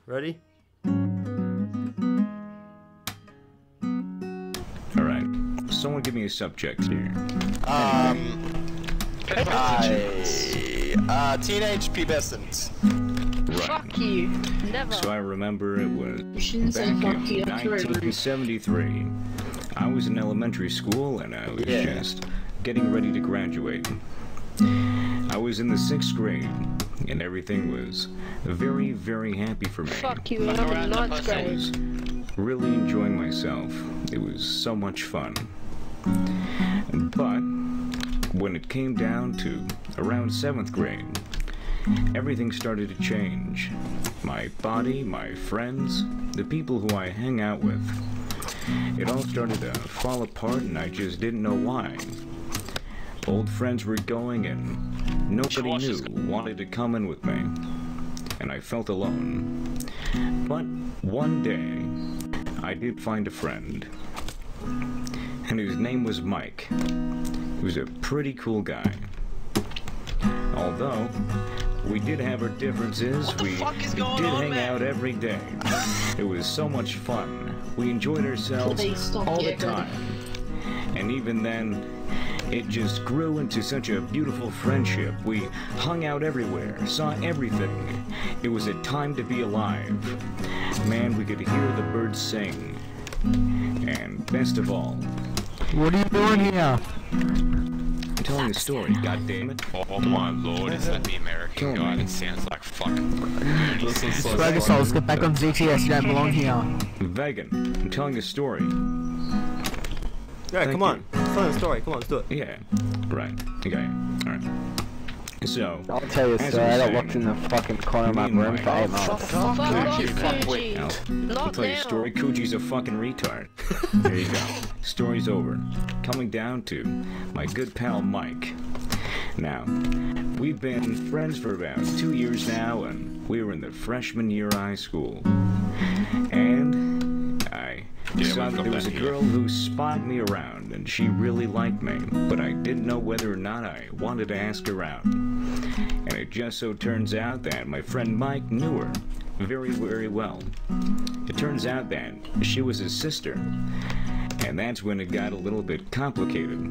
Ready? Alright. Someone give me a subject here. Teenage pubescents. Right. Fuck you. Never. So I remember it was You shouldn't say back fuck you. in 1973. I was in elementary school and I was just getting ready to graduate. I was in the 6th grade and everything was very, very happy for me. Fuck you. I'm in 9th I grade. was really enjoying myself. It was so much fun. But when it came down to around 7th grade, everything started to change. My body, my friends, the people who I hang out with. It all started to fall apart and I just didn't know why. Old friends were going and nobody new wanted to come in with me. And I felt alone. But one day, I did find a friend. And his name was Mike. He was a pretty cool guy. Although, we did have our differences, we did hang out every day. It was so much fun. We enjoyed ourselves all the time. And even then, it just grew into such a beautiful friendship. We hung out everywhere, saw everything. It was a time to be alive. Man, we could hear the birds sing. And best of all... What are you doing here? I'm telling a story, goddammit. Oh my lord, is that the American guy that sounds like fucking... SwaggerSouls, get back on ZTS, you don't belong here. Vegan, I'm telling a story. Yeah, come on. Let's tell the story. Come on, let's do it. Yeah, right. Okay, alright. So, I'll tell you a story. I got locked in the fucking corner of my room for 8 months. Fuck off, Fuji. I'll Lock tell you a down. story. Coochie's a fucking retard. There you go. Story's over. Coming down to my good pal Mike. Now, we've been friends for about 2 years now, and we were in the freshman year of high school. And I saw that there was a girl who spotted me around, and she really liked me, but I didn't know whether or not I wanted to ask her out. And it just so turns out that my friend Mike knew her very, very well. It turns out that she was his sister, and that's when it got a little bit complicated.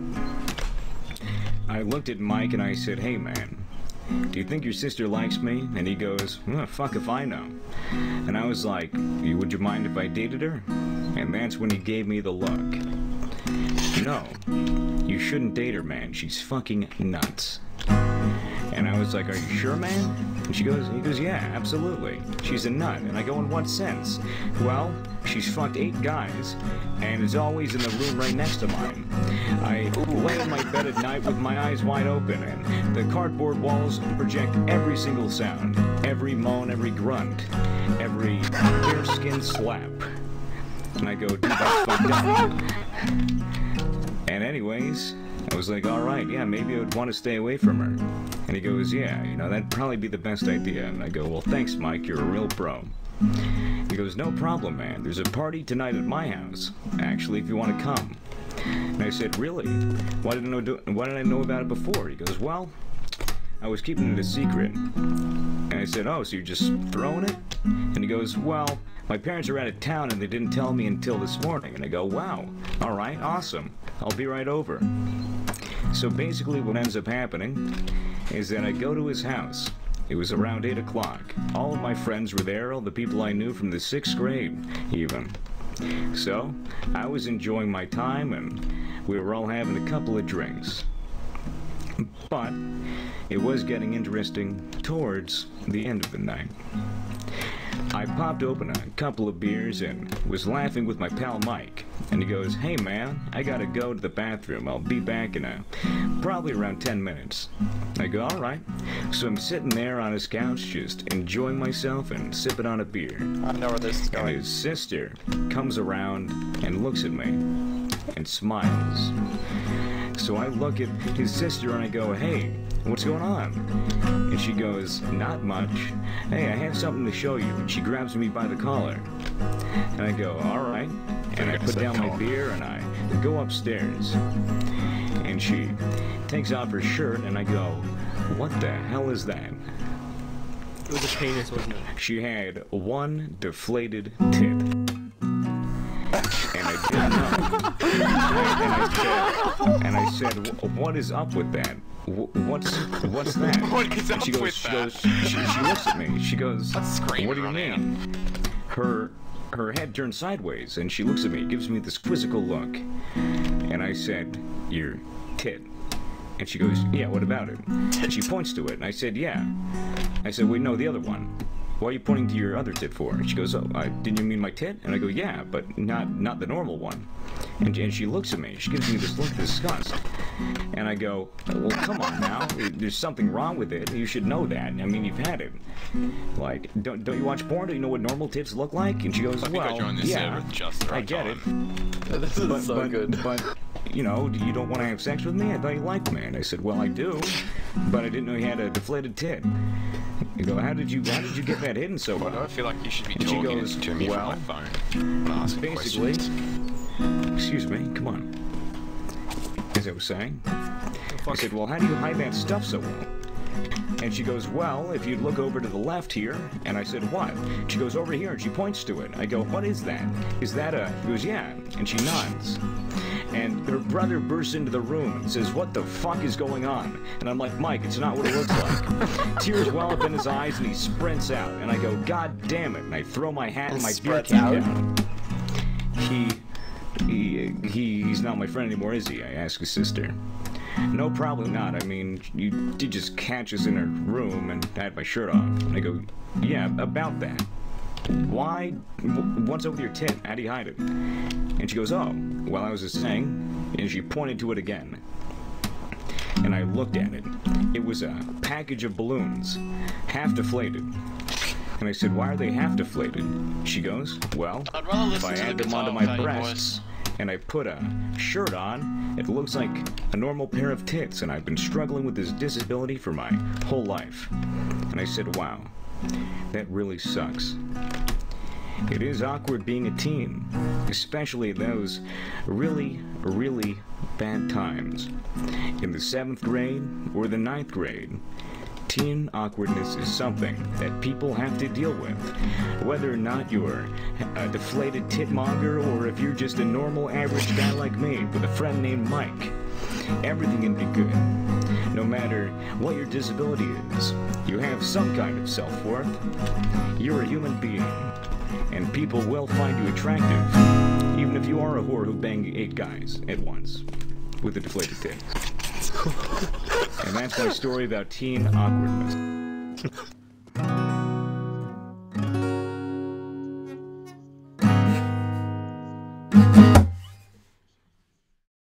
I looked at Mike and I said, "Hey man, do you think your sister likes me?" And he goes, "Well, fuck if I know." And I was like, "Would you mind if I dated her?" And that's when he gave me the look. "No, you shouldn't date her, man. She's fucking nuts." And I was like, "Are you sure, man?" And he goes, "Yeah, absolutely. She's a nut." And I go, "In what sense?" "Well, she's fucked 8 guys, and is always in the room right next to mine. I lay on my bed at night with my eyes wide open, and the cardboard walls project every single sound, every moan, every grunt, every bare skin slap." And I go, "Dude, that's fucked up." And anyways, I was like, "Alright, yeah, maybe I would want to stay away from her." And he goes, "Yeah, you know, that'd probably be the best idea." And I go, "Well, thanks, Mike, you're a real pro." He goes, "No problem, man. There's a party tonight at my house, actually, if you want to come." And I said, "Really? Why didn't I know about it before?" He goes, "Well, I was keeping it a secret." And I said, "Oh, so you're just throwing it?" And he goes, "Well, my parents are out of town and they didn't tell me until this morning." And I go, "Wow, alright, awesome. I'll be right over." So basically what ends up happening is that I go to his house. It was around 8 o'clock. All of my friends were there, all the people I knew from the 6th grade, even. So, I was enjoying my time and we were all having a couple of drinks. But, it was getting interesting towards the end of the night. I popped open a couple of beers and was laughing with my pal Mike. And he goes, "Hey man, I gotta go to the bathroom. I'll be back in probably around 10 minutes. I go, "Alright." So I'm sitting there on his couch just enjoying myself and sipping on a beer. I know where this is going. And his sister comes around and looks at me and smiles. So I look at his sister and I go, "Hey, what's going on?" And she goes, "Not much. Hey, I have something to show you." And she grabs me by the collar. And I go, "Alright." And I put down my beer and I go upstairs. And she takes off her shirt and I go, "What the hell is that?" It was a penis, wasn't it? She had one deflated tit. And I didn't know. And I said, what is up with that? What's that? What is up she goes, with she that? goes, she looks at me. She goes, Let's scream what do you running. mean? Her head turned sideways, and she looks at me, gives me this quizzical look. And I said, your tit. And she goes, yeah, what about it? And she points to it, and I said, yeah. I said, wait, no, the other one. Why are you pointing to your other tit for? And she goes, oh, didn't you mean my tit? And I go, yeah, but not the normal one. And she looks at me. She gives me this look of disgust. And I go, well, come on now. There's something wrong with it. You should know that. I mean, you've had it. Like, don't you watch porn? Don't you know what normal tits look like? And she goes, Because well, you're on this yeah, server at just the right I get time. it. This is so good. But, you know, you don't want to have sex with me? I thought you liked me. And I said, well, I do. But I didn't know you had a deflated tit. You go, how did you get that hidden so well? I feel like you should be And she talking goes, to me well, from my phone and asking basically, questions. excuse me, come on. As I was saying, I said, well, how do you hide that stuff so well? And she goes, well, if you'd look over to the left here. And I said, what? She goes, over here, and she points to it. I go, what is that? Is that a... She goes, yeah. And she nods. And her brother bursts into the room and says, what the fuck is going on? And I'm like, Mike, it's not what it looks like. Tears well up in his eyes, and he sprints out. And I go, God damn it. And I throw my hat and my beer can down. He's not my friend anymore, is he? I ask his sister. No, probably not. I mean, you did just catch us in her room and I had my shirt off. And I go, yeah, about that. Why? What's up with your tit? How do you hide it? And she goes, oh, well, I was just saying. And she pointed to it again. And I looked at it. It was a package of balloons, half deflated. And I said, why are they half deflated? She goes, well, I'd rather if listen I to the add them guitar onto my without your breasts and I put a shirt on, it looks like a normal pair of tits, and I've been struggling with this disability for my whole life. And I said, wow, that really sucks. It is awkward being a teen, especially those really, really bad times. In the 7th grade or the 9th grade, teen awkwardness is something that people have to deal with. Whether or not you're a deflated titmonger or if you're just a normal average guy like me with a friend named Mike, everything can be good. No matter what your disability is, you have some kind of self-worth. You're a human being, and people will find you attractive, even if you are a whore who banged 8 guys at once with a deflated tit. And that's my story about teen awkwardness.